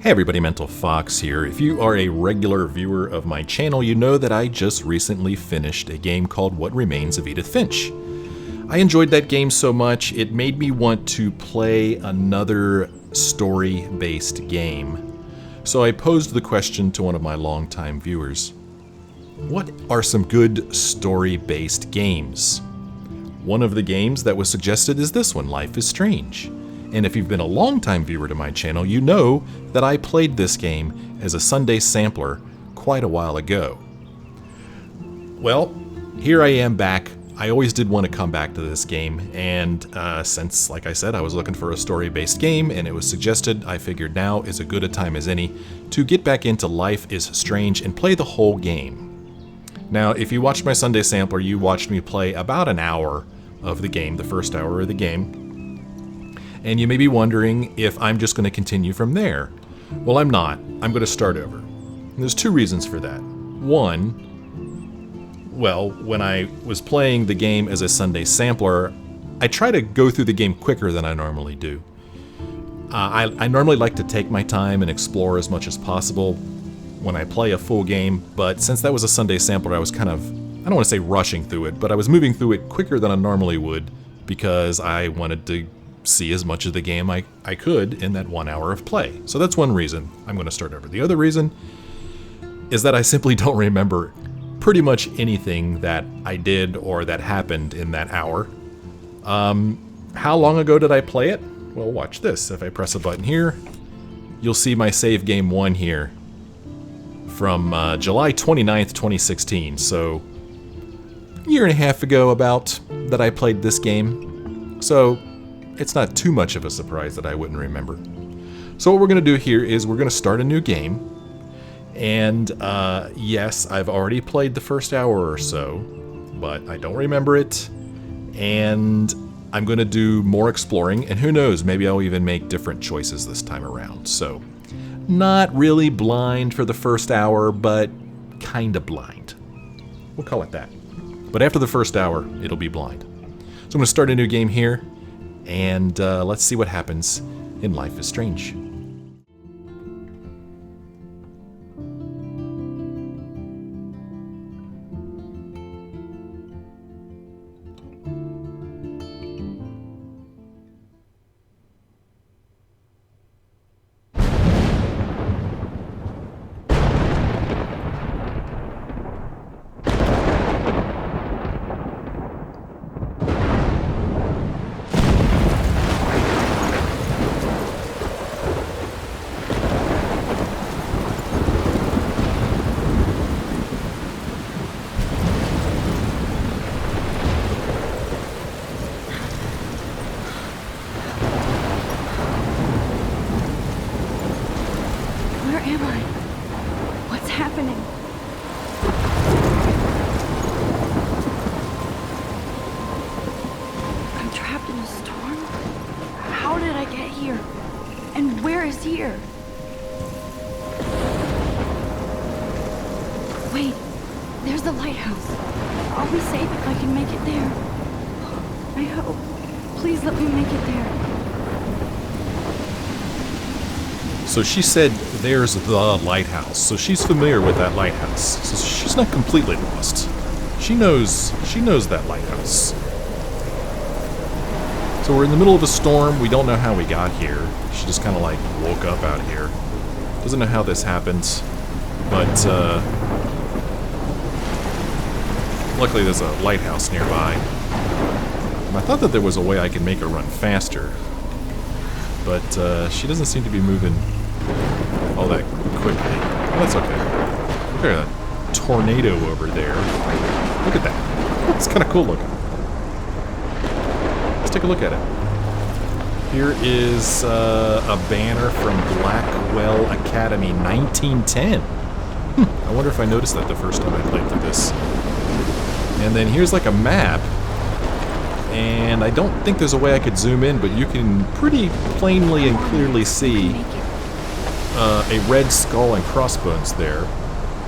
Hey everybody, Mental Fox here. If you are a regular viewer of my channel, you know that I just recently finished a game called What Remains of Edith Finch. I enjoyed that game so much, it made me want to play another story-based game. So I posed the question to one of my longtime viewers. What are some good story-based games? One of the games that was suggested is this one, Life is Strange. And if you've been a longtime viewer to my channel, you know that I played this game as a Sunday sampler quite a while ago. Well, here I am back. I always did want to come back to this game, and since, like I said, I was looking for a story-based game and it was suggested, I figured now is as good a time as any to get back into Life is Strange and play the whole game. Now, if you watched my Sunday sampler, you watched me play about an hour of the game, the first hour of the game. And you may be wondering if I'm just going to continue from there. Well, I'm not. I'm going to start over. And there's two reasons for that. One, well, when I was playing the game as a Sunday sampler, I try to go through the game quicker than I normally do. I normally like to take my time and explore as much as possible when I play a full game, but since that was a Sunday sampler, I was kind of, I don't want to say rushing through it, but I was moving through it quicker than I normally would because I wanted to see as much of the game I could in that 1 hour of play. So that's one reason I'm going to start over. The other reason is that I simply don't remember pretty much anything that I did or that happened in that hour. How long ago did I play it? Well, watch this. If I press a button here, you'll see my save game 1 here from July 29th, 2016. So a year and a half ago about that I played this game. So it's not too much of a surprise that I wouldn't remember. So what we're going to do here is we're going to start a new game. And yes, I've already played the first hour or so, but I don't remember it. And I'm going to do more exploring, and who knows, maybe I'll even make different choices this time around. So not really blind for the first hour, but kind of blind. We'll call it that. But after the first hour, it'll be blind. So I'm going to start a new game here. And let's see what happens in Life is Strange. Here. Wait, there's the lighthouse. I'll be safe if I can make it there. I hope. Please let me make it there. So she said there's the lighthouse. So she's familiar with that lighthouse. So she's not completely lost. She knows that lighthouse. So we're in the middle of a storm. We don't know how we got here. She just kind of like woke up out here. Doesn't know how this happened, but luckily there's a lighthouse nearby. And I thought that there was a way I could make her run faster, but she doesn't seem to be moving all that quickly. Well, that's okay. Look at that tornado over there. Look at that. It's kind of cool looking. Let's take a look at it. Here is a banner from Blackwell Academy, 1910. I wonder if I noticed that the first time I played through this. And then here's like a map. And I don't think there's a way I could zoom in, but you can pretty plainly and clearly see a red skull and crossbones there.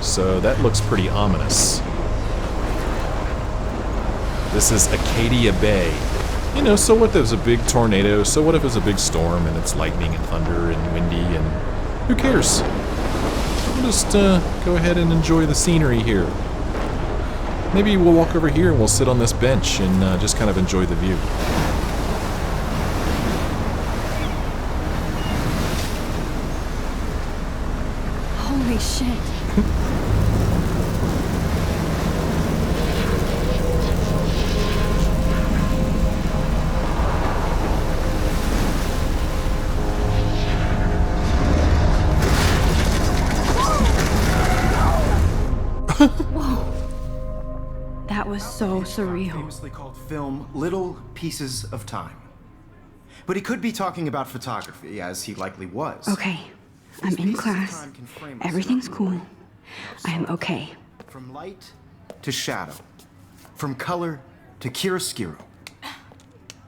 So that looks pretty ominous. This is Arcadia Bay. You know, so what if there's a big tornado? So what if there's a big storm and it's lightning and thunder and windy and Who cares? We'll just go ahead and enjoy the scenery here. Maybe we'll walk over here and we'll sit on this bench and just kind of enjoy the view. Holy shit. That was so surreal. Famously called film Little Pieces of Time. But he could be talking about photography, as he likely was. Okay, I'm in class. Everything's cool. I am okay. From light to shadow. From color to chiaroscuro.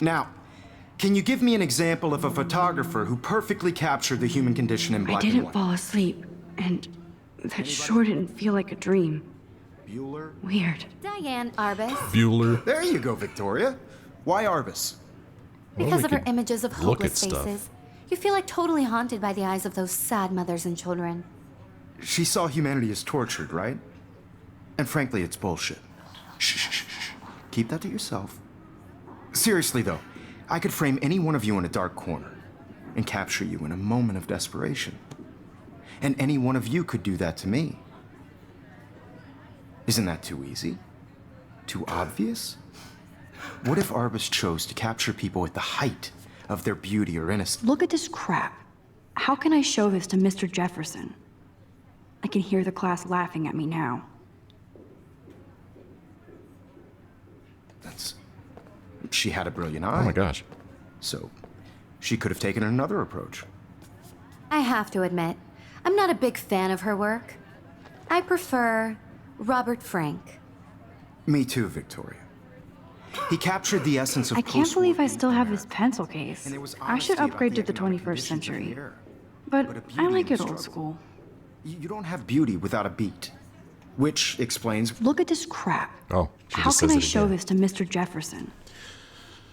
Now, can you give me an example of a photographer who perfectly captured the human condition in black I and didn't white? fall asleep, and that sure didn't feel like a dream. Bueller? Weird. Diane Arbus. Bueller. There you go, Victoria. Why Arbus? Well, Because we of her could images of look at hopeless stuff. faces. You feel like totally haunted by the eyes of those sad mothers and children. She saw humanity as tortured, right? And frankly, it's bullshit. Shh, shh, shh, shh. Keep that to yourself. Seriously, though, I could frame any one of you in a dark corner and capture you in a moment of desperation. And any one of you could do that to me. Isn't that too easy? Too obvious? What if Arbus chose to capture people at the height of their beauty or innocence? Look at this crap. How can I show this to Mr. Jefferson? I can hear the class laughing at me now. She had a brilliant eye. Oh my gosh. So, she could have taken another approach. I have to admit, I'm not a big fan of her work. I prefer Robert Frank. Me too, Victoria. He captured the essence of I can't post-war believe I still have America. this pencil case. And there was I should honesty about upgrade the to the economic 21st conditions of the century. era. But But a I beauty like in it the old struggle. school. You don't have beauty without a beat. Which explains... Look at this crap. Oh, she How just can says I it show again. this to Mr. Jefferson?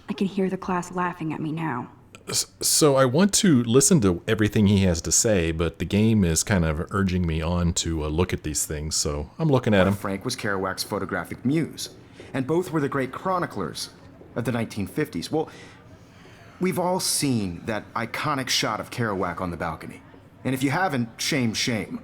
I can hear the class laughing at me now. So I want to listen to everything he has to say, but the game is kind of urging me on to look at these things, so I'm looking at him. Frank was Kerouac's photographic muse. And both were the great chroniclers of the 1950s. Well, we've all seen that iconic shot of Kerouac on the balcony. And if you haven't, shame, shame.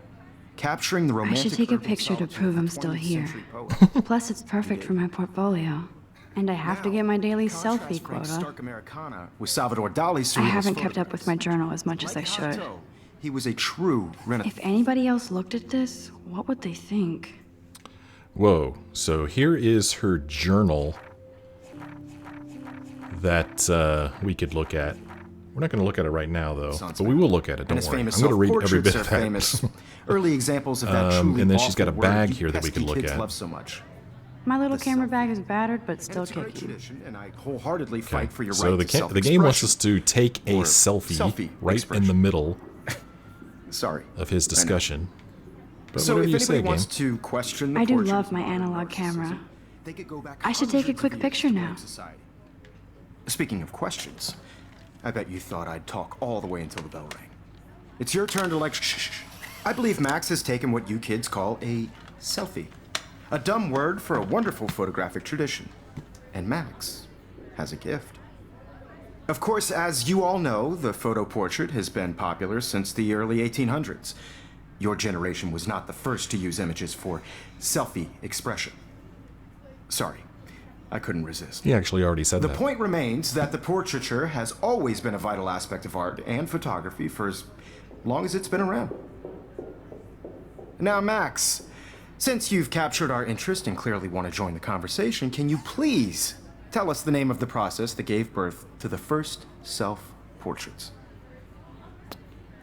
Capturing the I romantic should take a urban picture to solitude prove of I'm a still 20th here. century poet. Plus, it's perfect for my portfolio. And I have to Now, get my daily contrast selfie Frank's quota. stark Americana with Salvador Dali's I surrealist haven't kept up with my photographs. journal as much as I Like should. Cocteau, he was a true Renaissance. If anybody else looked at this, what would they think? Whoa, so here is her journal that we could look at. We're not going to look at it right now, though, but we will look at it, And don't his worry. I'm famous going to read every bit self-portraits are of that. famous. Early examples of that truly and then she's got a awful bag word here that we pesky could look kids at. love so much. My little The camera selfie. bag is battered, but And still it's a great kicking. tradition, and I wholeheartedly fight for your So right the, to the game wants us self-expression. to take a Or selfie, selfie right in expression. the middle Sorry. of his I know. discussion. But So whatever if you say, anybody game. wants to question the I do portrait love of my modern analog narcissism, camera. they could go back I should take a hundreds quick of years picture to now. Black society. Speaking of questions, I bet you thought I'd talk all the way until the bell rang. It's your turn to lecture. Shh. I believe Max has taken what you kids call a selfie. A dumb word for a wonderful photographic tradition. And Max has a gift. Of course, as you all know, the photo portrait has been popular since the early 1800s. Your generation was not the first to use images for selfie expression. Sorry, I couldn't resist. He actually already said The that. point remains that the portraiture has always been a vital aspect of art and photography for as long as it's been around. Now, Max, since you've captured our interest and clearly want to join the conversation, can you please tell us the name of the process that gave birth to the first self-portraits?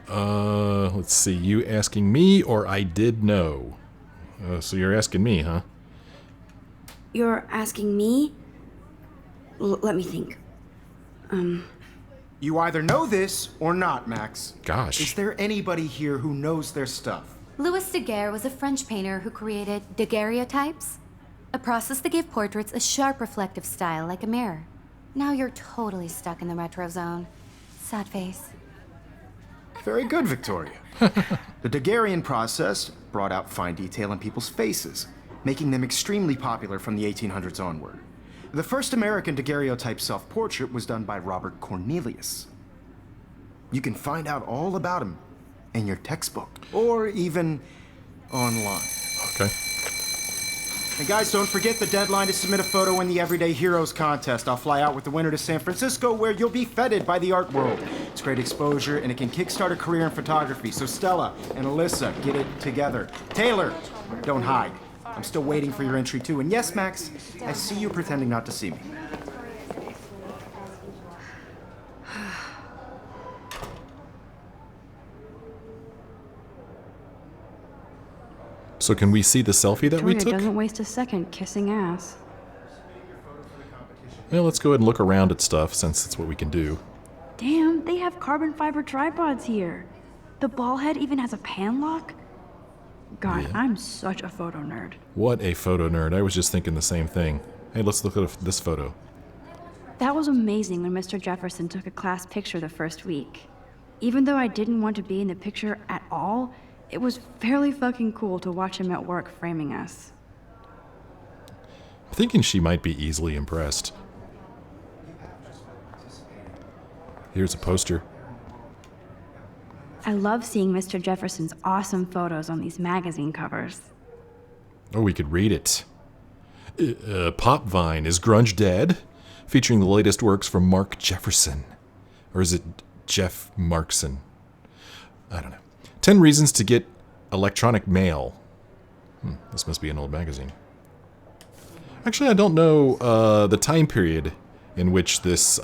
Let's see. You asking me or I did know? So you're asking me, huh? You're asking me? Let me think. You either know this or not, Max. Gosh. Is there anybody here who knows their stuff? Louis Daguerre was a French painter who created daguerreotypes, a process that gave portraits a sharp reflective style like a mirror. Now you're totally stuck in the retro zone. Sad face. Very good, Victoria. The daguerrean process brought out fine detail in people's faces, making them extremely popular from the 1800s onward. The first American daguerreotype self-portrait was done by Robert Cornelius. You can find out all about him in your textbook, or even online. Okay. And guys, don't forget the deadline to submit a photo in the Everyday Heroes contest. I'll fly out with the winner to San Francisco, where you'll be feted by the art world. It's great exposure, and it can kickstart a career in photography. So Stella and Alyssa, get it together. Taylor, don't hide. I'm still waiting for your entry too. And yes, Max, I see you pretending not to see me. So can we see the selfie that we Victoria took? doesn't waste a second kissing ass. Well, let's go ahead and look around at stuff, since that's what we can do. Damn, they have carbon fiber tripods here. The ball head even has a pan lock. God, Yeah. I'm such a photo nerd. What a photo nerd. I was just thinking the same thing. Hey, let's look at this photo. That was amazing when Mr. Jefferson took a class picture the first week. Even though I didn't want to be in the picture at all, it was fairly fucking cool to watch him at work framing us. I'm thinking she might be easily impressed. Here's a poster. I love seeing Mr. Jefferson's awesome photos on these magazine covers. Oh, we could read it. Pop Vine, Is Grunge Dead? Featuring the latest works from Mark Jefferson. Or is it Jeff Markson? I don't know. 10 reasons to get electronic mail. This must be an old magazine. Actually, I don't know the time period in which this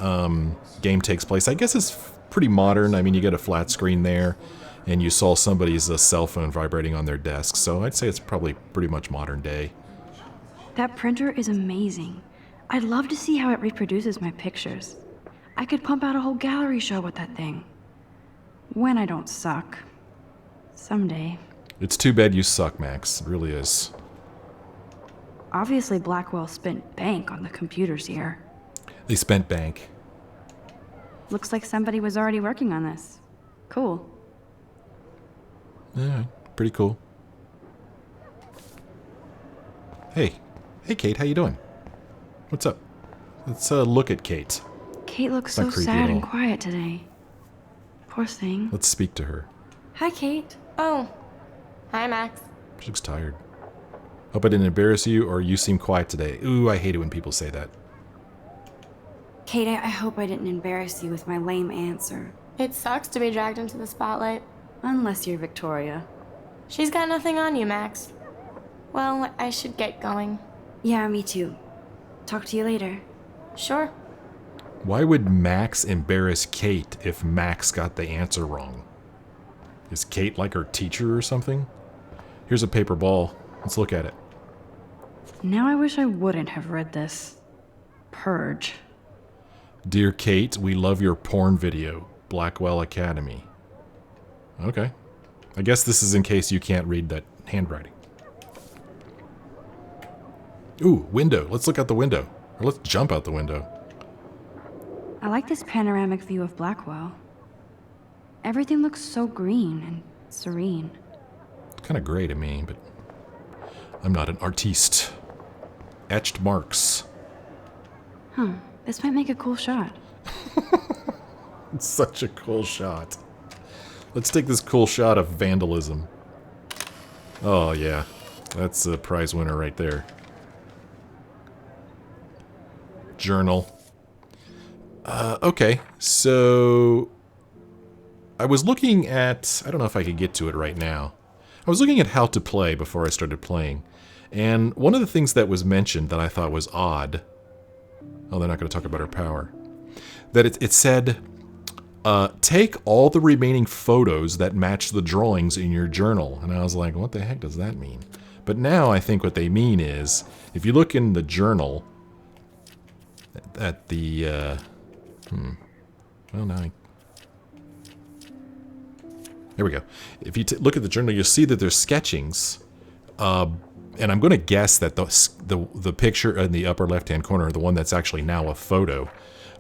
game takes place. I guess it's pretty modern. I mean, you get a flat screen there, and you saw somebody's cell phone vibrating on their desk. So I'd say it's probably pretty much modern day. That printer is amazing. I'd love to see how it reproduces my pictures. I could pump out a whole gallery show with that thing. When I don't suck. Someday. It's too bad you suck, Max. It really is. Obviously, Blackwell spent bank on the computers here. They spent bank. Looks like somebody was already working on this. Cool. Yeah, pretty cool. Hey. Hey, Kate, how you doing? What's up? Let's look at Kate. Kate looks Not so creepy sad at and all. quiet today. Poor thing. Let's speak to her. Hi, Kate. Oh. Hi, Max. She looks tired. Hope I didn't embarrass you, or you seem quiet today. Ooh, I hate it when people say that. Kate, I hope I didn't embarrass you with my lame answer. It sucks to be dragged into the spotlight. Unless you're Victoria. She's got nothing on you, Max. Well, I should get going. Yeah, me too. Talk to you later. Sure. Why would Max embarrass Kate if Max got the answer wrong? Is Kate like her teacher or something? Here's a paper ball. Let's look at it. Now I wish I wouldn't have read this. Purge. Dear Kate, we love your porn video. Blackwell Academy. Okay. I guess this is in case you can't read that handwriting. Ooh, window. Let's look out the window. Or let's jump out the window. I like this panoramic view of Blackwell. Everything looks so green and serene. It's kind of gray to me, but I'm not an artiste. Etched marks. Huh. This might make a cool shot. It's such a cool shot. Let's take this cool shot of vandalism. Oh, yeah. That's a prize winner right there. Journal. Okay, so I was looking at, I don't know if I could get to it right now. I was looking at how to play before I started playing, and one of the things that was mentioned that I thought was odd, oh, they're not going to talk about her power, that it said, take all the remaining photos that match the drawings in your journal. And I was like, what the heck does that mean? But now I think what they mean is, if you look in the journal, at the, well, now there we go. If you look at the journal, you'll see that there's sketchings, and I'm going to guess that the picture in the upper left-hand corner, the one that's actually now a photo,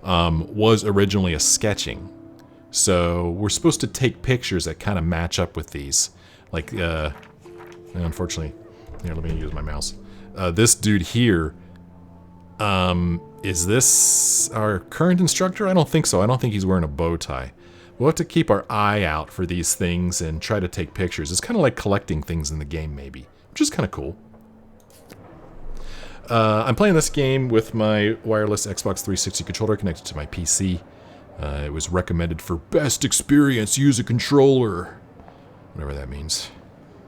was originally a sketching. So we're supposed to take pictures that kind of match up with these. Like, unfortunately, here, let me use my mouse. This dude here, is this our current instructor? I don't think so. I don't think he's wearing a bow tie. We'll have to keep our eye out for these things and try to take pictures. It's kind of like collecting things in the game, maybe, which is kind of cool. I'm playing this game with my wireless Xbox 360 controller connected to my PC. It was recommended for best experience, use a controller. Whatever that means.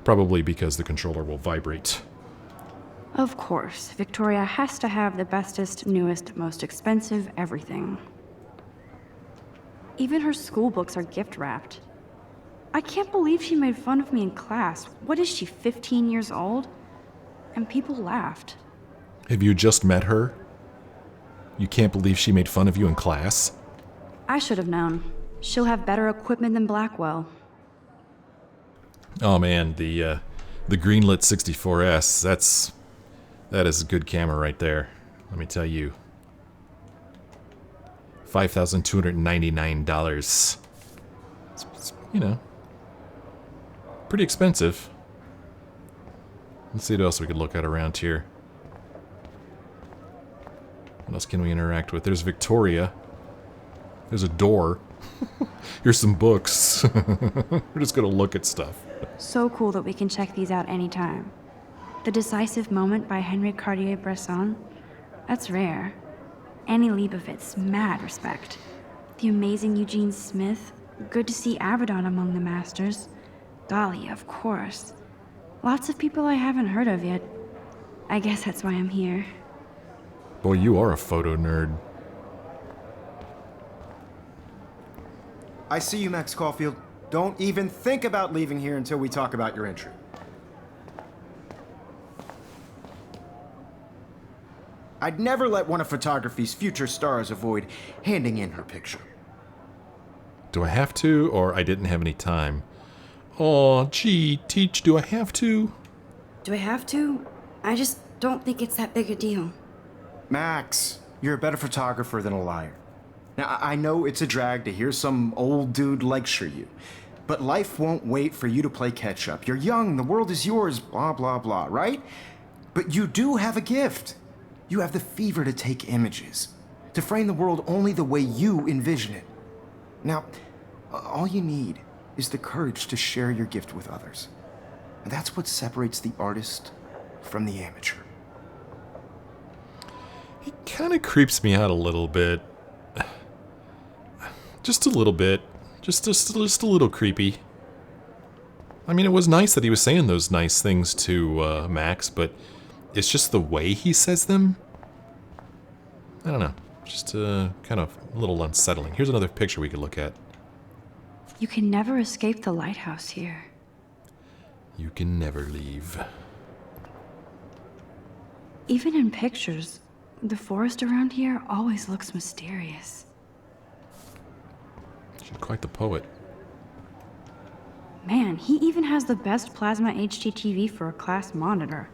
Probably because the controller will vibrate. Of course, Victoria has to have the bestest, newest, most expensive everything. Even her school books are gift-wrapped. I can't believe she made fun of me in class. What is she, 15 years old? And people laughed. Have you just met her? You can't believe she made fun of you in class? I should have known. She'll have better equipment than Blackwell. Oh man, the greenlit 64S, that is a good camera right there. Let me tell you. $5,299. It's, you know, pretty expensive. Let's see what else we could look at around here. What else can we interact with? There's Victoria. There's a door. Here's some books. We're just gonna look at stuff. So cool that we can check these out anytime. The Decisive Moment by Henry Cartier-Bresson. That's rare. Annie Leibovitz, mad respect. The amazing Eugene Smith. Good to see Avedon among the masters. Golly, of course. Lots of people I haven't heard of yet. I guess that's why I'm here. Boy, you are a photo nerd. I see you, Max Caulfield. Don't even think about leaving here until we talk about your entry. I'd never let one of photography's future stars avoid handing in her picture. Do I have to, or I didn't have any time? Aw, gee, Teach, do I have to? Do I have to? I just don't think it's that big a deal. Max, you're a better photographer than a liar. Now, I know it's a drag to hear some old dude lecture you, but life won't wait for you to play catch-up. You're young, the world is yours, blah, blah, blah, right? But you do have a gift. You have the fever to take images, to frame the world only the way you envision it. Now, all you need is the courage to share your gift with others. And that's what separates the artist from the amateur. He kind of creeps me out a little bit. Just a little bit. Just a little creepy. I mean, it was nice that he was saying those nice things to Max, but it's just the way he says them. I don't know. Just kind of a little unsettling. Here's another picture we could look at. You can never escape the lighthouse here. You can never leave. Even in pictures, the forest around here always looks mysterious. She's quite the poet. Man, he even has the best plasma HDTV for a class monitor.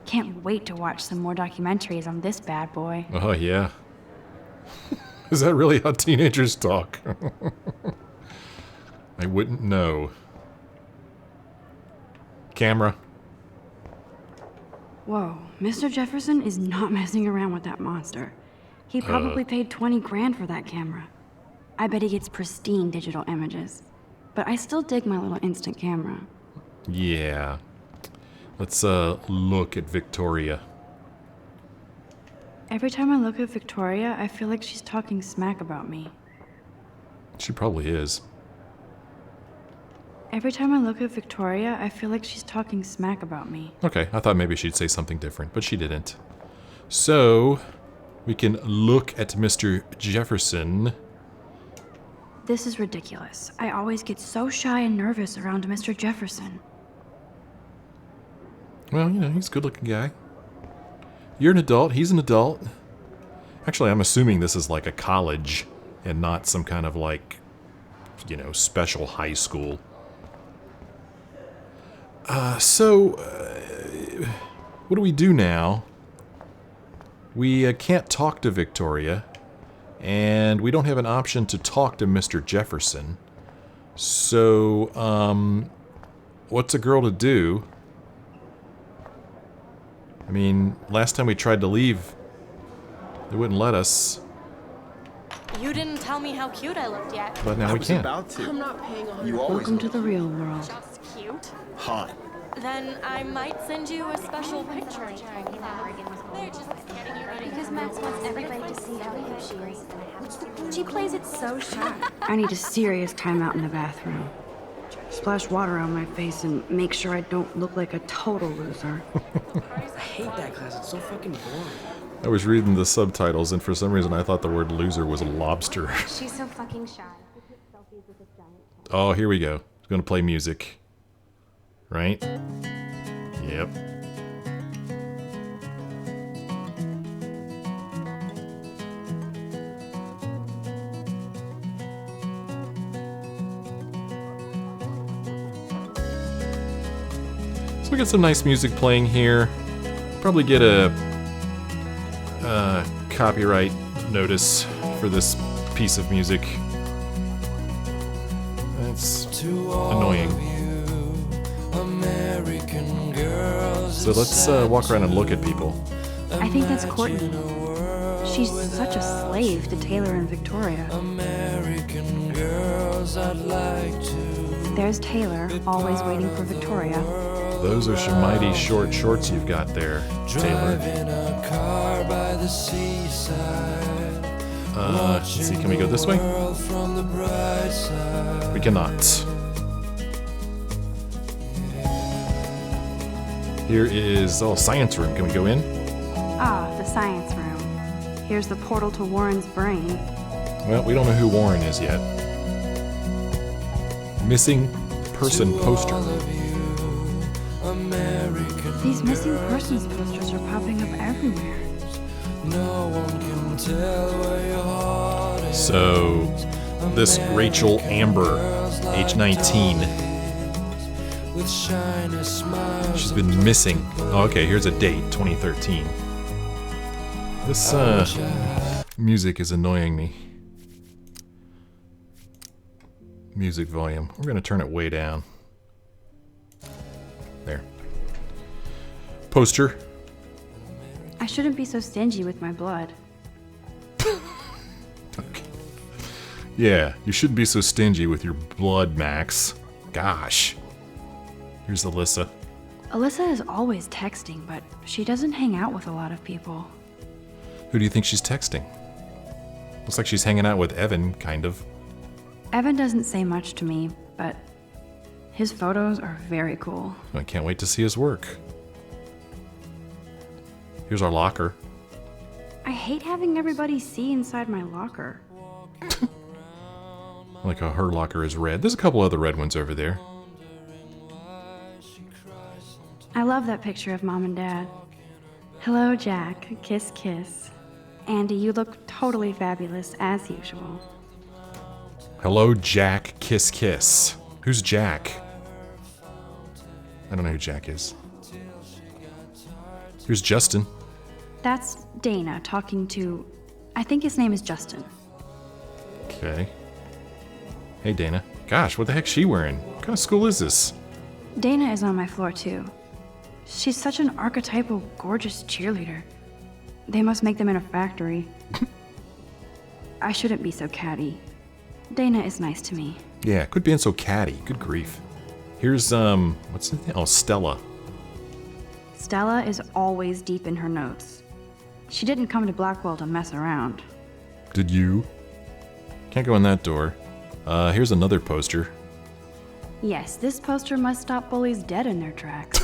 Can't wait to watch some more documentaries on this bad boy. Oh, yeah. Is that really how teenagers talk? I wouldn't know. Camera. Whoa, Mr. Jefferson is not messing around with that monster. He probably paid 20 grand for that camera. I bet he gets pristine digital images. But I still dig my little instant camera. Yeah. Let's look at Victoria. Every time I look at Victoria, I feel like she's talking smack about me. She probably is. Every time I look at Victoria, I feel like she's talking smack about me. Okay, I thought maybe she'd say something different, but she didn't. So, we can look at Mr. Jefferson. This is ridiculous. I always get so shy and nervous around Mr. Jefferson. Well, you know, he's a good-looking guy. You're an adult, he's an adult. Actually, I'm assuming this is like a college and not some kind of like, you know, special high school. What do we do now? We can't talk to Victoria. And we don't have an option to talk to Mr. Jefferson. So, what's a girl to do? I mean, last time we tried to leave, they wouldn't let us. You didn't tell me how cute I looked yet. But now we can't. About to. I'm not paying on You always Welcome to the real world. Just cute. hot. Then I might send you a special picture. They're just getting you ready. Because Max wants everybody to see how cute she is. She plays it so sharp. I need a serious timeout in the bathroom. Splash water on my face and make sure I don't look like a total loser. I hate that class. It's so fucking boring. I was reading the subtitles, and for some reason I thought the word loser was a lobster. She's so fucking shy. Oh, here we go. It's gonna play music. Right? Yep. So we got some nice music playing here. Probably get a copyright notice for this piece of music. That's annoying. So let's walk around and look at people. I think that's Courtney. She's such a slave to Taylor and Victoria. There's Taylor, always waiting for Victoria. Those are some mighty short shorts you've got there, Taylor. Let's see, can we go this way? We cannot. Here is, science room. Can we go in? Ah, the science room. Here's the portal to Warren's brain. Well, we don't know who Warren is yet. Missing person poster. These missing persons posters are popping up everywhere. So, this Rachel Amber, age 19. She's been missing. Oh, okay, here's a date, 2013. This music is annoying me. Music volume. We're gonna turn it way down. There. Poster. I shouldn't be so stingy with my blood. Okay. Yeah, you shouldn't be so stingy with your blood, Max. Gosh. Here's Alyssa. Alyssa is always texting, but she doesn't hang out with a lot of people. Who do you think she's texting? Looks like she's hanging out with Evan, kind of. Evan doesn't say much to me, but his photos are very cool. I can't wait to see his work. Here's our locker. I hate having everybody see inside my locker. Like how her locker is red. There's a couple other red ones over there. I love that picture of Mom and Dad. Hello, Jack. Kiss, kiss. Andy, you look totally fabulous, as usual. Hello, Jack. Kiss, kiss. Who's Jack? I don't know who Jack is. Here's Justin. That's Dana talking to... I think his name is Justin. Okay. Hey, Dana. Gosh, what the heck's she wearing? What kind of school is this? Dana is on my floor, too. She's such an archetypal, gorgeous cheerleader. They must make them in a factory. I shouldn't be so catty. Dana is nice to me. Yeah, quit being so catty. Good grief. Here's, what's the name? Oh, Stella. Stella is always deep in her notes. She didn't come to Blackwell to mess around. Did you? Can't go in that door. Here's another poster. Yes, this poster must stop bullies dead in their tracks.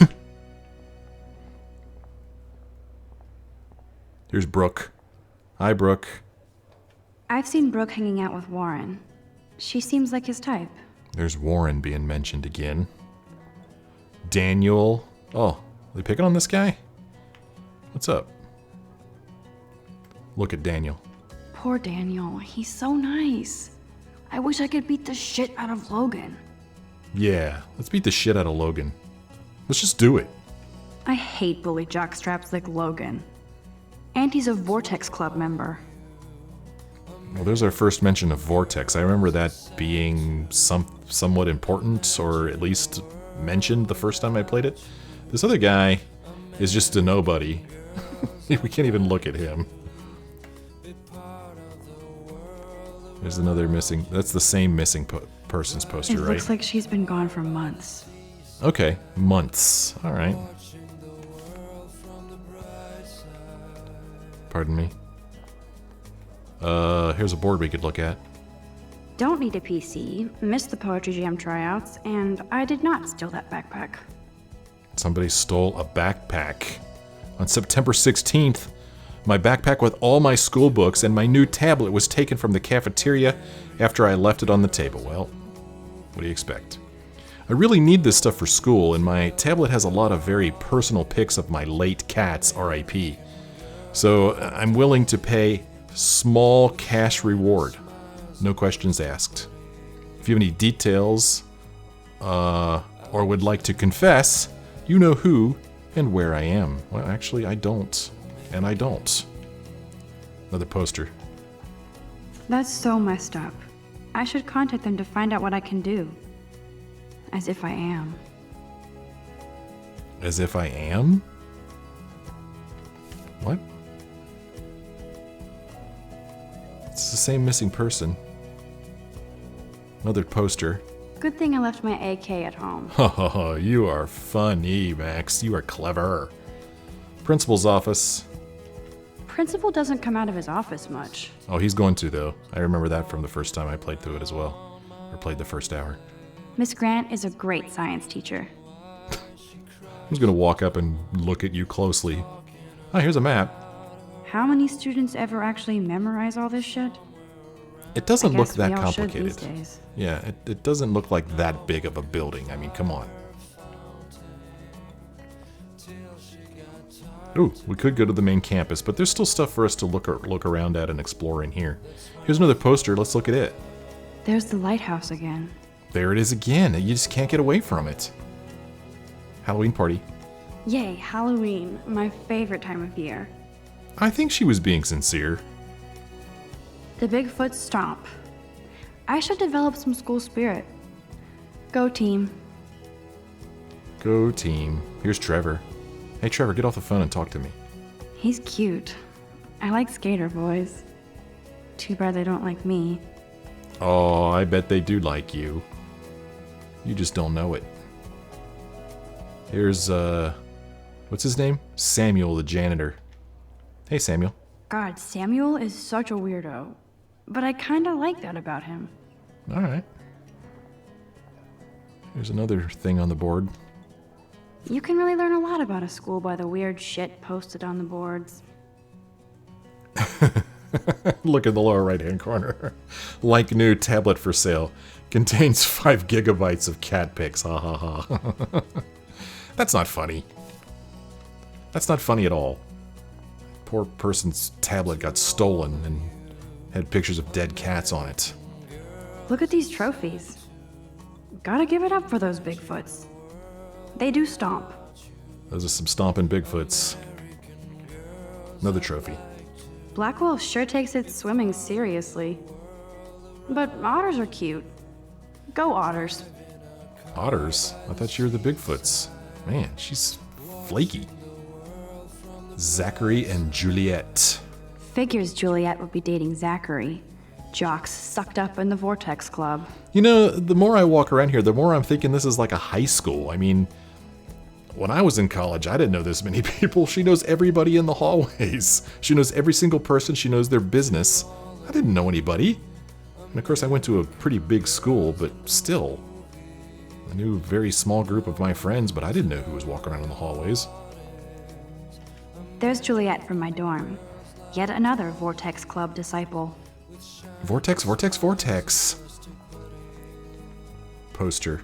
Here's Brooke. Hi, Brooke. I've seen Brooke hanging out with Warren. She seems like his type. There's Warren being mentioned again. Daniel. Oh, are they picking on this guy? What's up? Look at Daniel. Poor Daniel. He's so nice. I wish I could beat the shit out of Logan. Yeah, let's beat the shit out of Logan. Let's just do it. I hate bully jockstraps like Logan. And he's a Vortex Club member. Well, there's our first mention of Vortex. I remember that being somewhat important, or at least mentioned the first time I played it. This other guy is just a nobody. We can't even look at him. There's another missing... That's the same missing person's poster, right? It looks like she's been gone for months. Okay, months. Alright. Pardon me. Here's a board we could look at. Don't need a PC, missed the Poetry Jam tryouts, and I did not steal that backpack. Somebody stole a backpack. On September 16th, my backpack with all my school books and my new tablet was taken from the cafeteria after I left it on the table. Well, what do you expect? I really need this stuff for school, and my tablet has a lot of very personal pics of my late cats, RIP. So I'm willing to pay small cash reward. No questions asked. If you have any details, or would like to confess, you know who and where I am. Well, actually, I don't. And I don't. Another poster. That's so messed up. I should contact them to find out what I can do. As if I am. As if I am? What? It's the same missing person. Another poster. Good thing I left my AK at home. Ha ha ha, you are funny, Max. You are clever. Principal's office. Principal doesn't come out of his office much. Oh, he's going to, though. I remember that from the first time I played through it as well. Or played the first hour. Miss Grant is a great science teacher. Who's going to walk up and look at you closely? Oh, here's a map. How many students ever actually memorize all this shit? It doesn't I look guess that we all should complicated. these days. Yeah, it doesn't look like that big of a building. I mean, come on. Ooh, we could go to the main campus, but there's still stuff for us to look around at and explore in here. Here's another poster. Let's look at it. There's the lighthouse again. There it is again. You just can't get away from it. Halloween party. Yay, Halloween, my favorite time of year. I think she was being sincere. The Bigfoot Stomp. I should develop some school spirit. Go team. Go team. Here's Trevor. Hey Trevor, get off the phone and talk to me. He's cute. I like skater boys. Too bad they don't like me. Oh, I bet they do like you. You just don't know it. Here's, what's his name? Samuel, the janitor. Hey, Samuel. God, Samuel is such a weirdo. But I kinda like that about him. Alright. Here's another thing on the board. You can really learn a lot about a school by the weird shit posted on the boards. Look in the lower right-hand corner. Like new tablet for sale. Contains 5 gigabytes of cat pics. Ha ha ha. That's not funny. That's not funny at all. Poor person's tablet got stolen and had pictures of dead cats on it. Look at these trophies. Gotta give it up for those Bigfoots. They do stomp. Those are some stomping Bigfoots. Another trophy. Blackwell sure takes its swimming seriously. But otters are cute. Go otters. Otters? I thought you were the Bigfoots. Man, she's flaky. Zachary and Juliet. Figures Juliet would be dating Zachary. Jocks sucked up in the Vortex Club. You know, the more I walk around here, the more I'm thinking this is like a high school. I mean, when I was in college, I didn't know this many people. She knows everybody in the hallways. She knows every single person. She knows their business. I didn't know anybody. And of course, I went to a pretty big school, but still. I knew a very small group of my friends, but I didn't know who was walking around in the hallways. There's Juliet from my dorm. Yet another Vortex Club disciple. Vortex, Vortex, Vortex. Poster.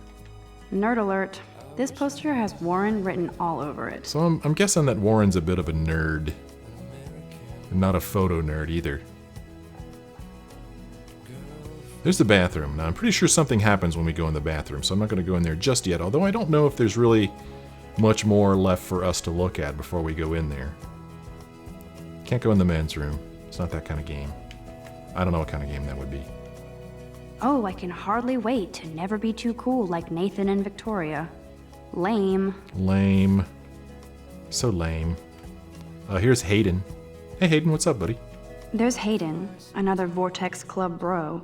Nerd alert. This poster has Warren written all over it. So I'm guessing that Warren's a bit of a nerd. And not a photo nerd either. There's the bathroom. Now I'm pretty sure something happens when we go in the bathroom, so I'm not going to go in there just yet, although I don't know if there's really much more left for us to look at before we go in there. Can't go in the men's room. It's not that kind of game. I don't know what kind of game that would be. Oh, I can hardly wait to never be too cool like Nathan and Victoria. Lame. Lame. So lame. Here's Hayden. Hey Hayden, what's up, buddy? There's Hayden, another Vortex Club bro.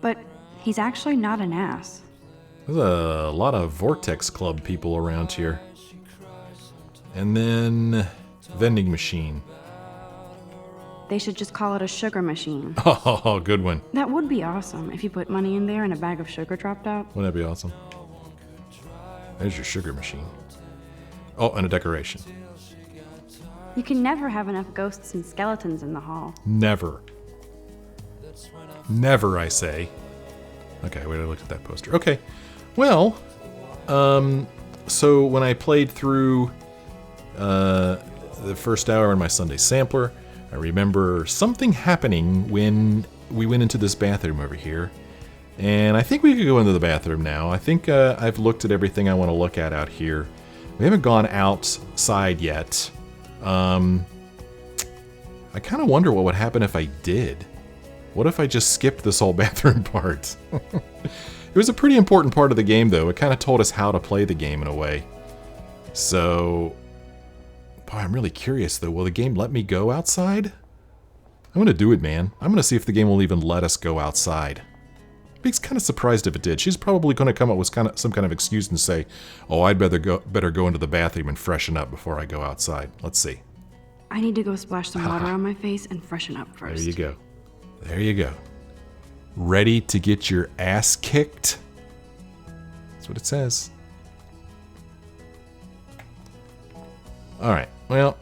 But he's actually not an ass. There's a lot of Vortex Club people around here. And then... vending machine. They should just call it a sugar machine. Oh, good one. That would be awesome if you put money in there and a bag of sugar dropped out. Wouldn't that be awesome? There's your sugar machine. Oh, and a decoration. You can never have enough ghosts and skeletons in the hall. Never. Never, I say. Okay, wait, I looked at that poster. Okay, well, so when I played through the first hour in my Sunday sampler, I remember something happening when we went into this bathroom over here. And I think we could go into the bathroom now. I think I've looked at everything I want to look at out here. We haven't gone outside yet. I kind of wonder what would happen if I did. What if I just skipped this whole bathroom part? It was a pretty important part of the game, though. It kind of told us how to play the game in a way. So, boy, I'm really curious, though. Will the game let me go outside? I'm going to do it, man. I'm going to see if the game will even let us go outside. I'd be kind of surprised if it did. She's probably going to come up with some kind of excuse and say, oh, I'd better go into the bathroom and freshen up before I go outside. Let's see. I need to go splash some water on my face and freshen up first. There you go. There you go. Ready to get your ass kicked? That's what it says. Alright, well,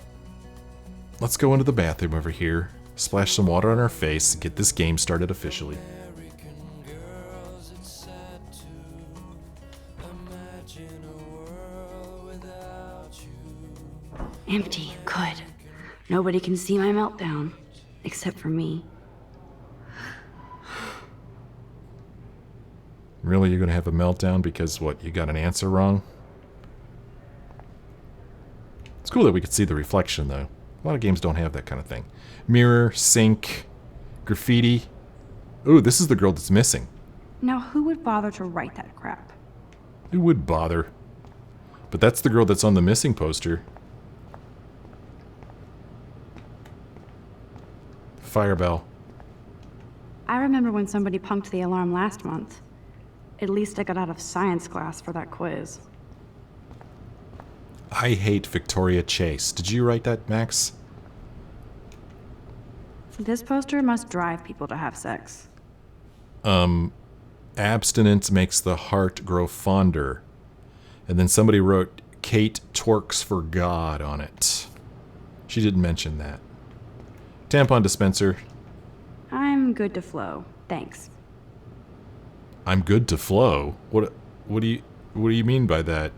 let's go into the bathroom over here, splash some water on our face, and get this game started officially. Empty. Good. Nobody can see my meltdown. Except for me. Really, you're going to have a meltdown because, what, you got an answer wrong? It's cool that we could see the reflection, though. A lot of games don't have that kind of thing. Mirror, sink, graffiti. Ooh, this is the girl that's missing. Now, who would bother to write that crap? Who would bother? But that's the girl that's on the missing poster. Fire bell. I remember when somebody punked the alarm last month. At least I got out of science class for that quiz. I hate Victoria Chase. Did you write that, Max? This poster must drive people to have sex. Abstinence makes the heart grow fonder. And then somebody wrote, Kate twerks for God on it. She didn't mention that. Tampon dispenser. I'm good to flow. Thanks. I'm good to flow? What do you mean by that?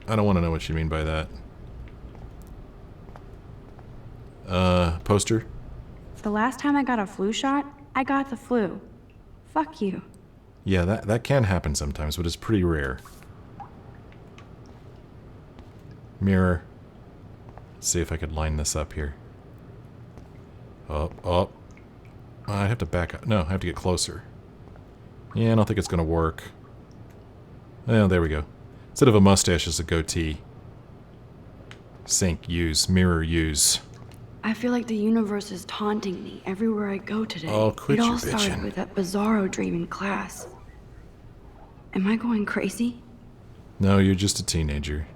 I don't want to know what you mean by that. Poster? The last time I got a flu shot, I got the flu. Fuck you. Yeah, that can happen sometimes, but it's pretty rare. Mirror. Let's see if I could line this up here. Oh. I have to back up. No, I have to get closer. Yeah, I don't think it's going to work. Oh, there we go. Instead of a mustache, it's a goatee. Sink, use. Mirror, use. I feel like the universe is taunting me everywhere I go today. Oh, quit your It all started bitching. with that bizarro dream in class. Am I going crazy? No, you're just a teenager.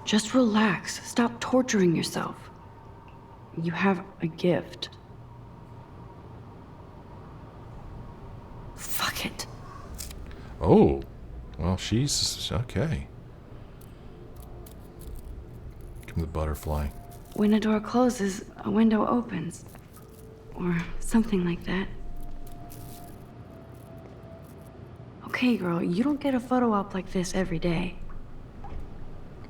Just relax. Stop torturing yourself. You have a gift. Fuck it. Oh. Well, she's... okay. Come the butterfly. When a door closes, a window opens. Or something like that. Okay, girl, you don't get a photo op like this every day.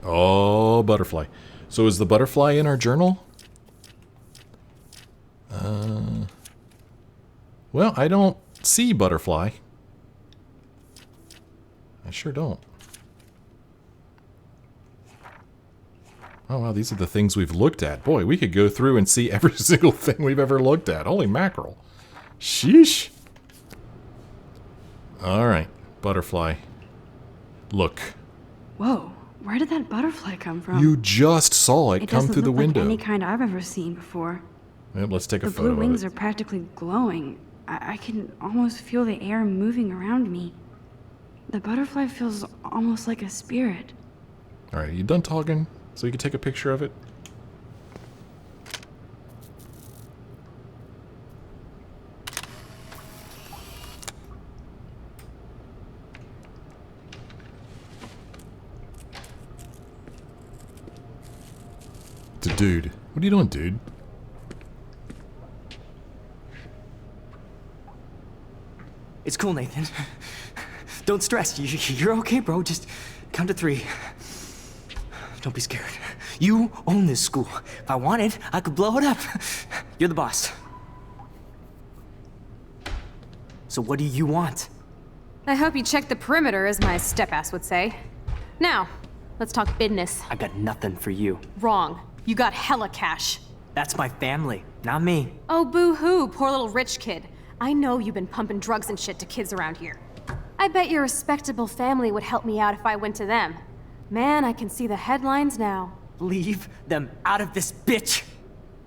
Oh, butterfly. So is the butterfly in our journal? Well, I don't see butterfly. I sure don't. Oh, wow, these are the things we've looked at. Boy, we could go through and see every single thing we've ever looked at. Holy mackerel. Sheesh. All right, butterfly. Look. Whoa, where did that butterfly come from? You just saw it come through the window. It doesn't look like any kind I've ever seen before. Yep, let's take a The photo blue wings of are it. practically glowing. I can almost feel the air moving around me. The butterfly feels almost like a spirit. All right, are you done talking so you can take a picture of it? Dude, what are you doing, dude? It's cool, Nathan. Don't stress. You're okay, bro. Just count to 3. Don't be scared. You own this school. If I wanted, I could blow it up. You're the boss. So what do you want? I hope you checked the perimeter, as my step-ass would say. Now, let's talk business. I got nothing for you. Wrong. You got hella cash. That's my family, not me. Oh, boo-hoo, poor little rich kid. I know you've been pumping drugs and shit to kids around here. I bet your respectable family would help me out if I went to them. Man, I can see the headlines now. Leave them out of this bitch!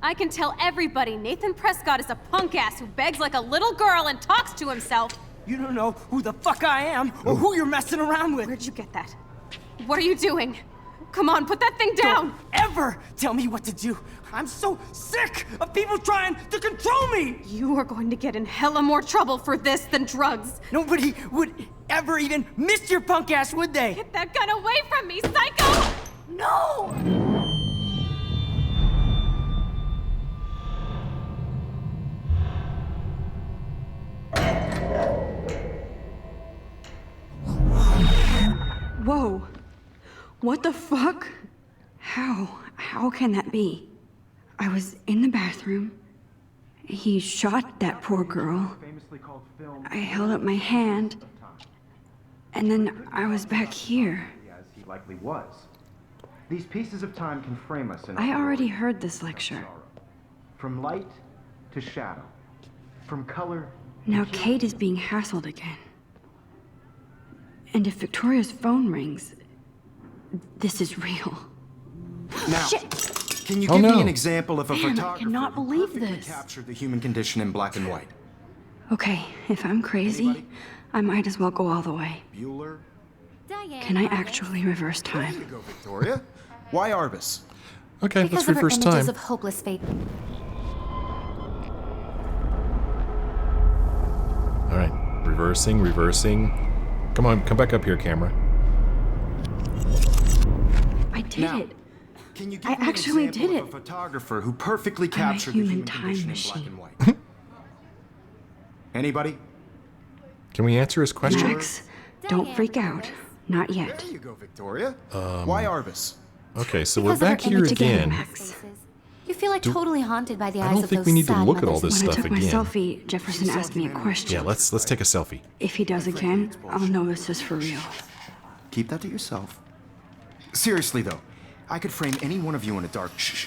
I can tell everybody Nathan Prescott is a punk ass who begs like a little girl and talks to himself. You don't know who the fuck I am or who you're messing around with. Where'd you get that? What are you doing? Come on, put that thing down! Don't ever tell me what to do. I'm so sick of people trying to control me! You are going to get in hella more trouble for this than drugs. Nobody would ever even miss your punk ass, would they? Get that gun away from me, psycho! No! Whoa. What the fuck? How can that be? I was in the bathroom. He shot that poor girl. I held up my hand. And then I was back here. As he likely was. These pieces of time can frame us in I our already origin. heard this lecture. From light to shadow. From color Now to hue. Kate is being hassled again. And if Victoria's phone rings, this is real. Now, Shit! can you Oh, give no. me an example of a Man, I photographer cannot who believe perfectly this. captured the human condition in black and white? Okay, if I'm crazy, Anybody? I might as well go all the way. Bueller? Diane Can I Arbus. actually reverse There you time? go, Victoria. Why Arbus? Okay, Because let's of her reverse images time. of hopeless fate. All right, reversing. Come on, come back up here, camera. I did Now, it. Can you give I me an actually example did of it. a photographer who perfectly I'm a captured the human human time condition in machine. black and white? Anybody? Can we answer his question? Max, don't freak out. Not yet. There you go, Victoria. Why Arbus? Okay, so Because we're of her back here images of again. Max. You feel like totally haunted by the I eyes don't of think those we need to sad look at all mothers. this When I stuff took my again. selfie, Jefferson asked me a question. Yeah, let's take a selfie. If he does again, I'll know this is for real. Keep that to yourself. Seriously, though, I could frame any one of you in a dark shh.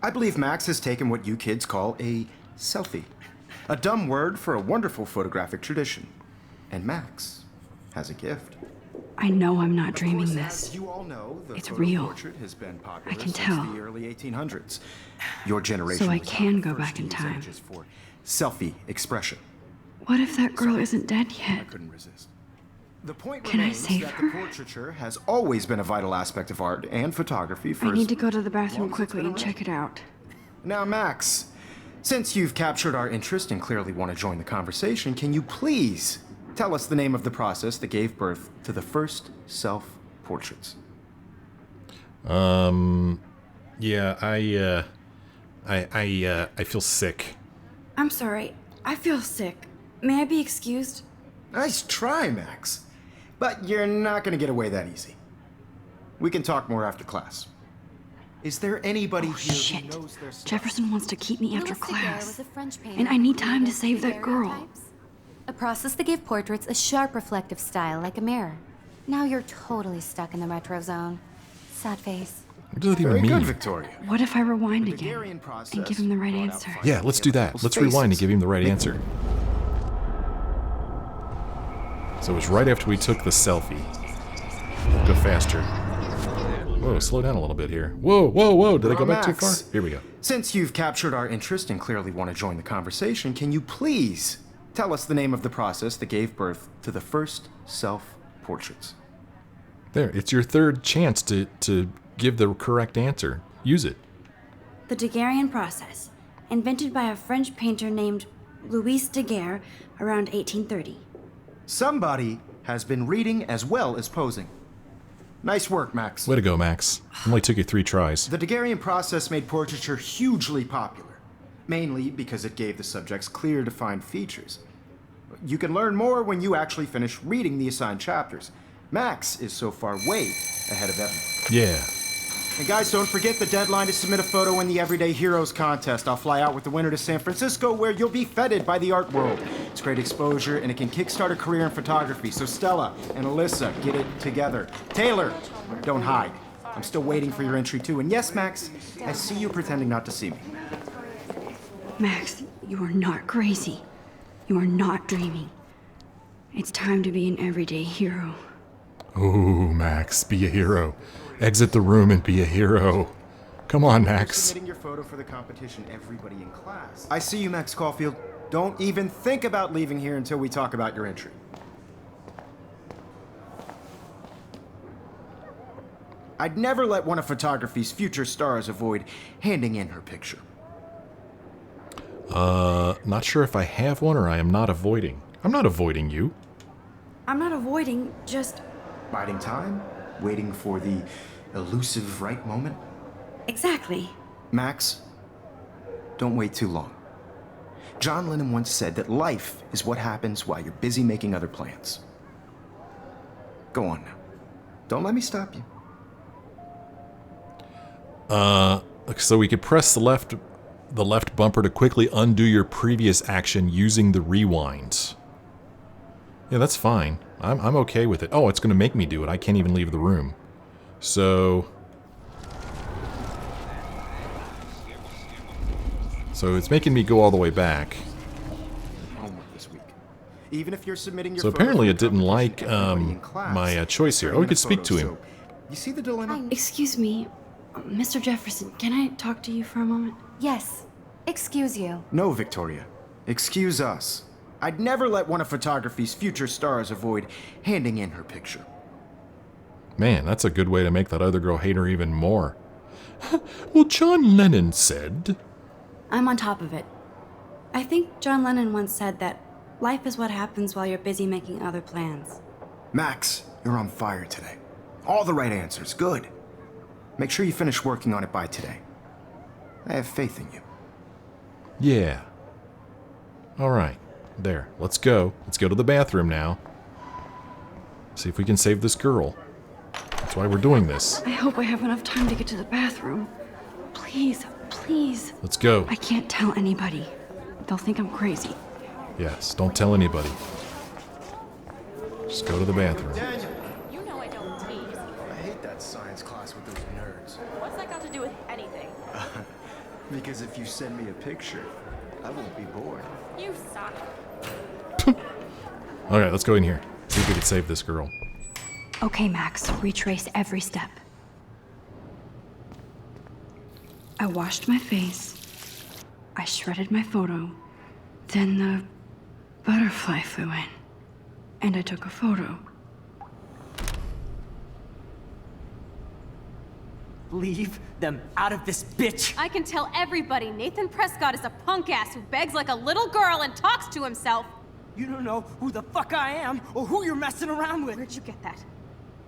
I believe Max has taken what you kids call a selfie. A dumb word for a wonderful photographic tradition. And Max has a gift. I know I'm not Of dreaming course, this. as you all know, the It's photo real. portrait has been popular I can since tell. the early 1800s. Your generation So I was can not go the first back to in use time. images for selfie expression. What if that girl isn't dead I yet? couldn't resist. The point Can I remains save that her? the portraiture has always been a vital aspect of art and photography for I need as to go to the bathroom long as it's quickly been and around. check it out. Now, Max, since you've captured our interest and clearly want to join the conversation, can you please tell us the name of the process that gave birth to the first self-portraits? Yeah, I feel sick. I'm sorry. I feel sick. May I be excused? Nice try, Max. But you're not going to get away that easy. We can talk more after class. Is there anybody Oh, here shit. who knows their stuff? Jefferson wants to keep me after Louis Daguerre was class. a French painter And I need who time to created save that girl. daguerreotypes, a process that gave portraits a sharp reflective style like a mirror. Now you're totally stuck in the retro zone. Sad face. What does it even Very mean? good, Victoria. What if I rewind The again Daguerrean process and give him the right brought out answer? fire Yeah, let's do that. people's Let's rewind and faces. give him the right answer. So it was right after we took the selfie. Go faster. Whoa, slow down a little bit here. Whoa, whoa, whoa. Did I go back too far? Max, Here we go. Since you've captured our interest and clearly want to join the conversation, can you please tell us the name of the process that gave birth to the first self-portraits? There, it's your third chance to give the correct answer. Use it. The Daguerrean process, invented by a French painter named Louis Daguerre around 1830. Somebody has been reading as well as posing. Nice work, Max. Way to go, Max. Only took you 3 tries. The Daguerrean process made portraiture hugely popular, mainly because it gave the subjects clear, defined features. You can learn more when you actually finish reading the assigned chapters. Max is so far way ahead of everyone. Yeah. And guys, don't forget the deadline to submit a photo in the Everyday Heroes contest. I'll fly out with the winner to San Francisco, where you'll be feted by the art world. It's great exposure, and it can kickstart a career in photography. So Stella and Alyssa, get it together. Taylor, don't hide. I'm still waiting for your entry too. And yes, Max, I see you pretending not to see me. Max, you are not crazy. You are not dreaming. It's time to be an everyday hero. Ooh, Max, be a hero. Exit the room and be a hero. Come on, Max. Submitting your photo for the competition, everybody in class. I see you, Max Caulfield. Don't even think about leaving here until we talk about your entry. I'd never let one of photography's future stars avoid handing in her picture. Not sure if I have one or I am not avoiding. I'm not avoiding you. I'm not avoiding, just Biding time? Waiting for the elusive right moment? exactly. Max, don't wait too long. John Lennon once said that life is what happens while you're busy making other plans. Go on now. Don't let me stop you. So we could press the left bumper to quickly undo your previous action using the rewind. Yeah, that's fine. I'm okay with it. Oh, it's going to make me do it. I can't even leave the room. So it's making me go all the way back. Homework this week. Even if you're submitting your So photo apparently for it didn't competition like to everybody in class, my choice here. they're Oh, we in could a speak photo, to him. so you see the dilemma? Excuse me, Mr. Jefferson, can I talk to you for a moment? Yes. Excuse you. No, Victoria. Excuse us. I'd never let one of photography's future stars avoid handing in her picture. Man, that's a good way to make that other girl hate her even more. Well, John Lennon said... I'm on top of it. I think John Lennon once said that life is what happens while you're busy making other plans. Max, you're on fire today. All the right answers. Good. Make sure you finish working on it by today. I have faith in you. Yeah. All right. There. Let's go. Let's go to the bathroom now. See if we can save this girl. That's why we're doing this. I hope I have enough time to get to the bathroom. Please, please. Let's go. I can't tell anybody. They'll think I'm crazy. Yes, don't tell anybody. Just go to the bathroom. Daniel! You know I don't tease. I hate that science class with those nerds. What's that got to do with anything? Because if you send me a picture, I won't be bored. You suck. Alright, let's go in here. See if we can save this girl. Okay, Max, retrace every step. I washed my face. I shredded my photo. Then the butterfly flew in. And I took a photo. Leave them out of this bitch. I can tell everybody Nathan Prescott is a punk ass who begs like a little girl and talks to himself. You don't know who the fuck I am or who you're messing around with. Where'd you get that?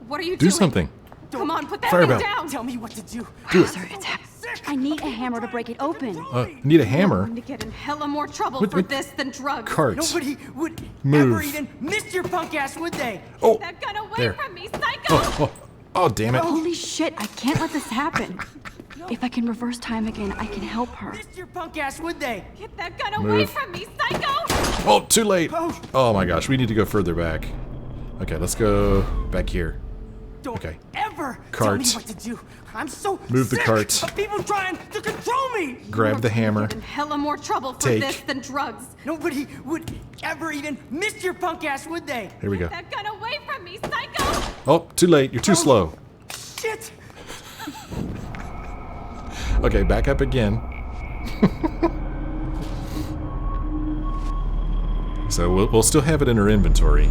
What are you Do doing? something. Come on, put that Fire thing bell. down. Tell me what to do. Do it. Sir, it's happening. I need a hammer to break it open. Need a hammer. I'm going to get in hella more trouble What- for what- this than drugs. Carts. Nobody would Move. ever even miss your punk ass, would they? Oh, That gun away there. from me, psycho! Oh, damn it. Holy shit, I can't let this happen. If I can reverse time again, I can help her. Miss your punk ass, would they? Get that gun away Move. from me, psycho! Oh, too late. Oh my gosh, we need to go further back. Okay, let's go back here. Don't Okay. ever Cart. tell me what to do. I'm so Move the sick cart. of people trying to control me. Grab the hammer. You're in hella more trouble for Take. this than drugs. Nobody would ever even miss your punk ass, would they? Here we go. That gun away from me, psycho! Oh, too late. You're too slow. Shit. Okay, back up again. So we'll still have it in our inventory.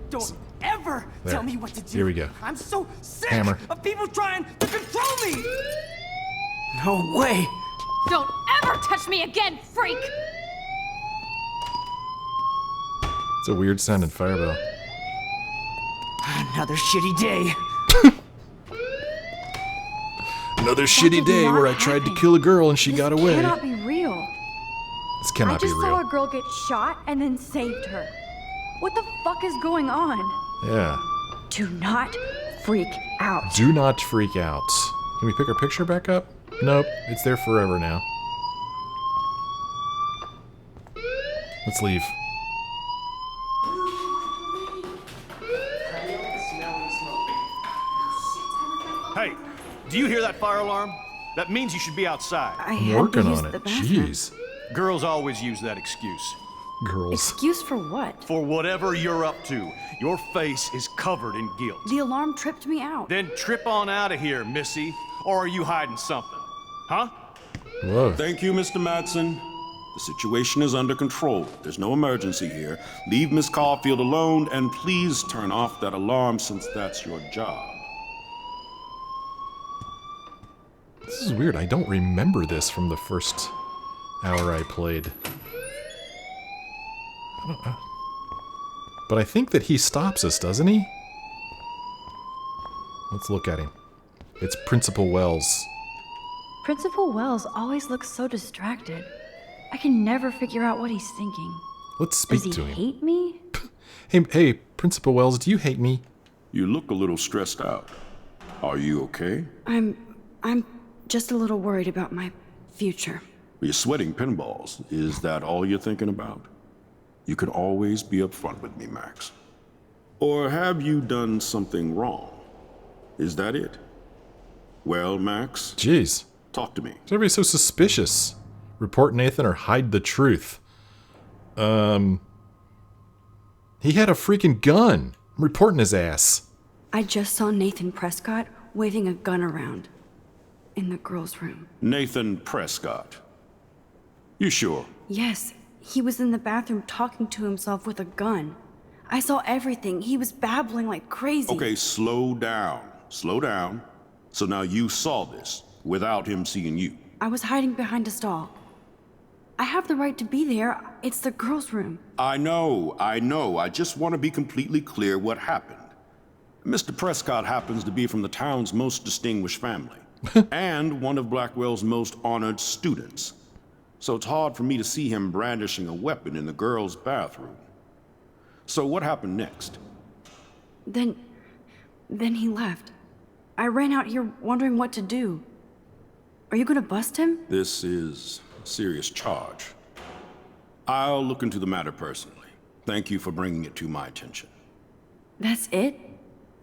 Don't ever There. tell me what to do. Here we go. I'm so sick Hammer. of people trying to control me. No way. Don't ever touch me again, freak! It's a weird sounding fireball. Another shitty day. Another shitty day where I tried to kill a girl and she This got away. cannot be real. This I cannot be just saw real. a girl get shot and then saved her. What the fuck is going on? Yeah. Do not freak out. Do not freak out. Can we pick our picture back up? Nope. It's there forever now. Let's leave. Hey, do you hear that fire alarm? That means you should be outside. I I'm had working to use on it. the bathroom. Jeez. Girls always use that excuse. Girls. Excuse for what? For whatever you're up to, your face is covered in guilt. The alarm tripped me out. Then trip on out of here, Missy. Or are you hiding something? Huh? Whoa. Thank you, Mr. Madsen. The situation is under control. There's no emergency here. Leave Miss Caulfield alone, and please turn off that alarm since that's your job. This is weird. I don't remember this from the first hour I played. I don't know. But I think that he stops us, doesn't he? Let's look at him. It's Principal Wells. Principal Wells always looks so distracted. I can never figure out what he's thinking. Let's speak Does he to him. hate me? Hey, Principal Wells, do you hate me? You look a little stressed out. Are you okay? I'm just a little worried about my future. You're sweating pinballs. Is that all you're thinking about? You can always be upfront with me, Max. Or have you done something wrong? Is that it? Well, Max, Jeez. talk to me. Why is everybody so suspicious? Report Nathan or hide the truth. He had a freaking gun. I'm reporting his ass. I just saw Nathan Prescott waving a gun around in the girls' room. Nathan Prescott. You sure? Yes, he was in the bathroom talking to himself with a gun. I saw everything. He was babbling like crazy. Okay, slow down. Slow down. So now you saw this without him seeing you. I was hiding behind a stall. I have the right to be there. It's the girls' room. I know. I just want to be completely clear what happened. Mr. Prescott happens to be from the town's most distinguished family and one of Blackwell's most honored students. So it's hard for me to see him brandishing a weapon in the girls' bathroom. So what happened next? Then he left. I ran out here wondering what to do. Are you gonna bust him? This is a serious charge. I'll look into the matter personally. Thank you for bringing it to my attention. That's it?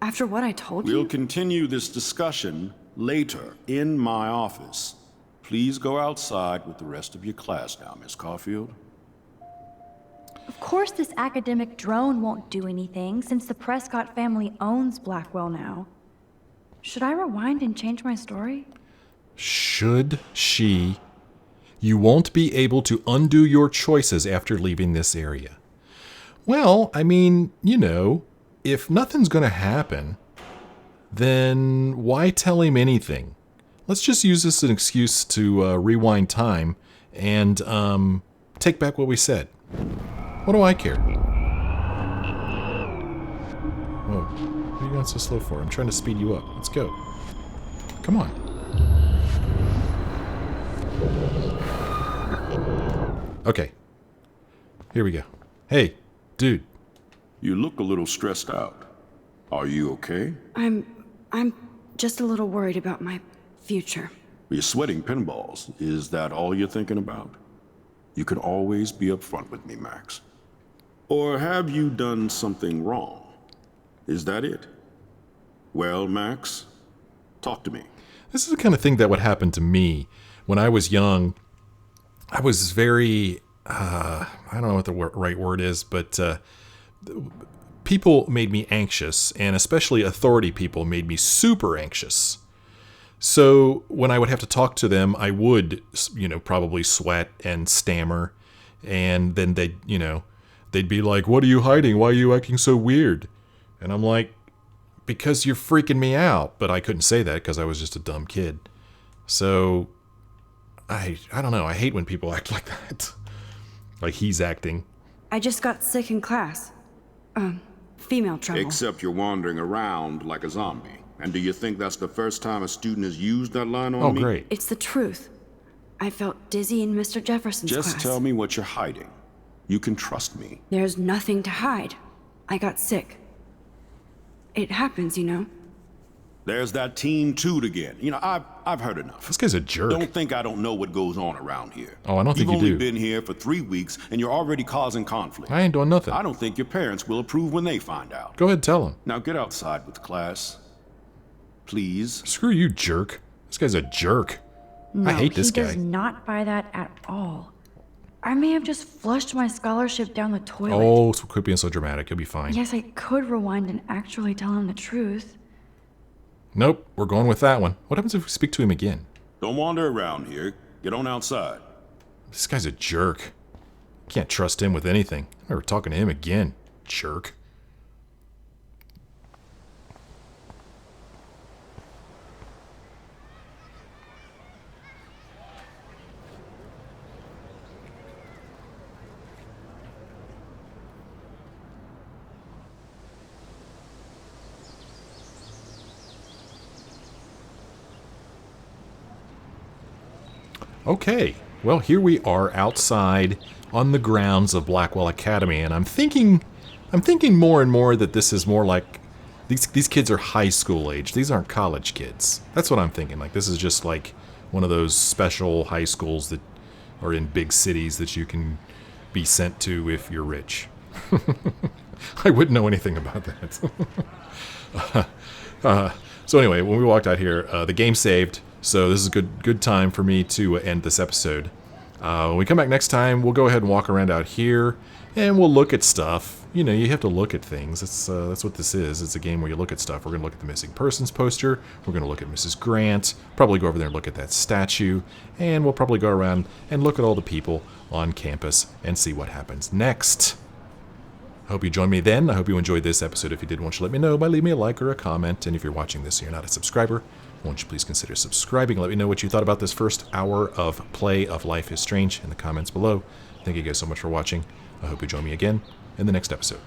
After what I told you? We'll continue this discussion later in my office. Please go outside with the rest of your class now, Miss Caulfield. Of course this academic drone won't do anything since the Prescott family owns Blackwell now. Should I rewind and change my story? Should she? You won't be able to undo your choices after leaving this area. Well, I mean, you know, if nothing's gonna happen, then why tell him anything? Let's just use this as an excuse to rewind time and take back what we said. What do I care? Whoa, what are you going so slow for? I'm trying to speed you up. Let's go. Come on. Okay. Here we go. Hey, dude. You look a little stressed out. Are you okay? I'm just a little worried about my future. You're sweating pinballs. Is that all you're thinking about? You can always be upfront with me, Max. Or have you done something wrong? Is that it? Well, Max, talk to me. This is the kind of thing that would happen to me when I was young. I was very, I don't know what the right word is, but people made me anxious, and especially authority people made me super anxious. So when I would have to talk to them, I would, probably sweat and stammer, and then they'd be like, "What are you hiding? Why are you acting so weird?" And I'm like, "Because you're freaking me out." But I couldn't say that because I was just a dumb kid. So I don't know. I hate when people act like that. Like he's acting. I just got sick in class. Female trouble. Except you're wandering around like a zombie. And do you think that's the first time a student has used that line on me? Oh, great. It's the truth. I felt dizzy in Mr. Jefferson's class. Just tell me what you're hiding. You can trust me. There's nothing to hide. I got sick. It happens, There's that teen toot again. I've heard enough. This guy's a jerk. Don't think I don't know what goes on around here. Oh, I don't think you do. You've only been here for 3 weeks, and you're already causing conflict. I ain't doing nothing. I don't think your parents will approve when they find out. Go ahead, tell him. Now get outside with class. Please. Screw you, jerk. This guy's a jerk. I hate this guy. He does not buy that at all. I may have just flushed my scholarship down the toilet. Oh, so quit being so dramatic. You'll be fine. Yes, I could rewind and actually tell him the truth. Nope, we're going with that one. What happens if we speak to him again? Don't wander around here. Get on outside. This guy's a jerk. Can't trust him with anything. I'm never talking to him again. Jerk. Okay, well, here we are outside on the grounds of Blackwell Academy, and I'm thinking more and more that this is more like these kids are high school age. These aren't college kids. That's what I'm thinking. Like this is just like one of those special high schools that are in big cities that you can be sent to if you're rich. I wouldn't know anything about that. So anyway, when we walked out here, the game saved. So this is a good time for me to end this episode. When we come back next time, we'll go ahead and walk around out here, and we'll look at stuff. You have to look at things. That's what this is. It's a game where you look at stuff. We're going to look at the missing persons poster. We're going to look at Mrs. Grant. Probably go over there and look at that statue. And we'll probably go around and look at all the people on campus and see what happens next. I hope you join me then. I hope you enjoyed this episode. If you did, why don't you let me know by leaving me a like or a comment. And if you're watching this and you're not a subscriber, won't you please consider subscribing? Let me know what you thought about this first hour of play of Life is Strange in the comments below. Thank you guys so much for watching. I hope you join me again in the next episode.